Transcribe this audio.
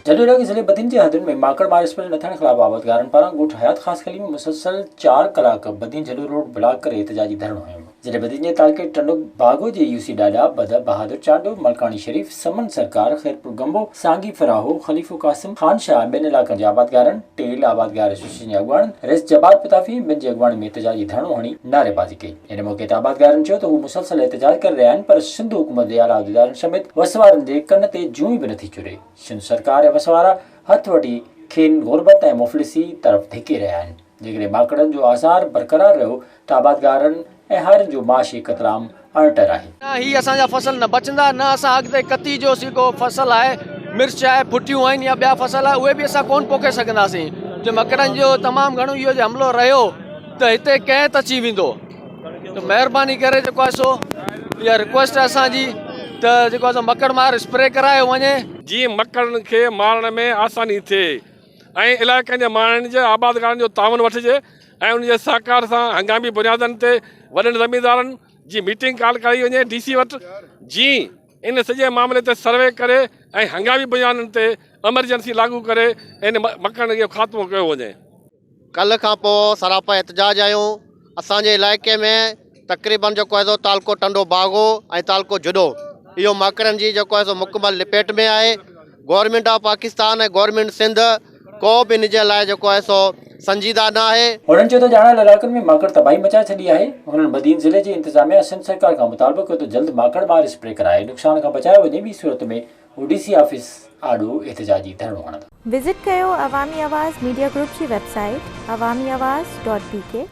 जडोरा के जिले बदिन के हदन में माकड़ मार स्प्रे न थियण खिलाफ आबादगारन पारां ॻोठ हयात ख़ास गली में मुसलसल 4 कलाक बदिन जडो रोड ब्लॉक करे एहतजाजी धरणो हयो। जॾहिं बदिन जे तालके टंडो बागो जे यूसी डाडा बद बहादुर चांडो मलकानी शरीफ समन सरकार खैरपुर गंबो सांगी फराहो खलीफो कासिम खान शाह बिन इलाक़नि जे आबादगारन टेल आबादगार एसोसिएशन जे अॻुवाणनि रेस जबार पिताफी बिन जे अॻुवाणी में एहतजाजी धरणो हणी नारेबाज़ी कई। इन मौक़े ते आबादगारनि चयो त हू मुसलसल एहतजाज करे रहिया आहिनि पर सिंध हुकूमत जे आला उहिदेदारनि समेत वसवारनि जे कन ते जूं बि नथी चुरे। सिंध सरकार ऐं वसवारा हथ वठी खेनि गुरबत ऐं मुफ़लिसी तरफ़ धिके रहिया आहिनि। जेकॾहिं माकड़नि जो आसार बरक़रार रहियो त आबादगारनि ऐं हर जो माशी कतराम अणटर आहे। ही असांजा फसल न बचंदा न असां अॻिते कती जो जेको फसल आहे मिर्च आहे फुटियूं आहिनि या ॿिया फसल आहे उहे बि असां कोन पोखे सघंदासीं। जो मकड़नि जो तमामु घणो इहो हमिलो रहियो त हिते कैद अची वेंदो त महिरबानी करे जेको आहे सो इहा रिक्वेस्ट आहे असांजी त जेको आहे मकड़ मार स्प्रे करायो वञे जीअं मकड़नि खे मारण में आसानी थिए ऐं इलाइक़नि जे माण्हुनि जे आबादगारनि जो तावन वठिजे ऐं उन जे सहकार सां हंगामी बुनियादनि ते वॾनि ज़मींदारनि जी मीटिंग कॉल कई वञे DC वटि जीअं इन सॼे मामले ते सर्वे करे ऐं हंगामी बुनियादनि ते एमरजेंसी लागू करे इन मकड़नि जो ख़ात्मो कयो वञे। कल्ह खां पोइ सरापा एहतजाज आहियूं। असांजे इलाइक़े में तक़रीबन जेको आहे तालको टंडो बागो ऐं तालको जुडो इहो माकड़नि जी जेको आहे मुकमल लिपेट में आहे। गवर्नमेंट ऑफ पाकिस्तान ऐं गवर्नमेंट सिंध को बि इन जे लाइ जेको आहे सो संजीदा न आहे। उन्हनि चयो त ॼाणल इलाइक़नि में माकड़ तबाही मचाए छॾी आहे। हुननि बदीन ज़िले जे इंतिज़ामिया सिंध सरकार खां मुतालबो कयो त जल्द माकड़ मार स्प्रे कराए नुक़सान खां बचायो वञे। ॿी सूरत में हू DC ऑफिस आॾो एहतजाजी धरणो हणंदा। विज़िट कयो अवामी आवाज़ मीडिया ग्रुप जी वेबसाइट awamiawaz.pk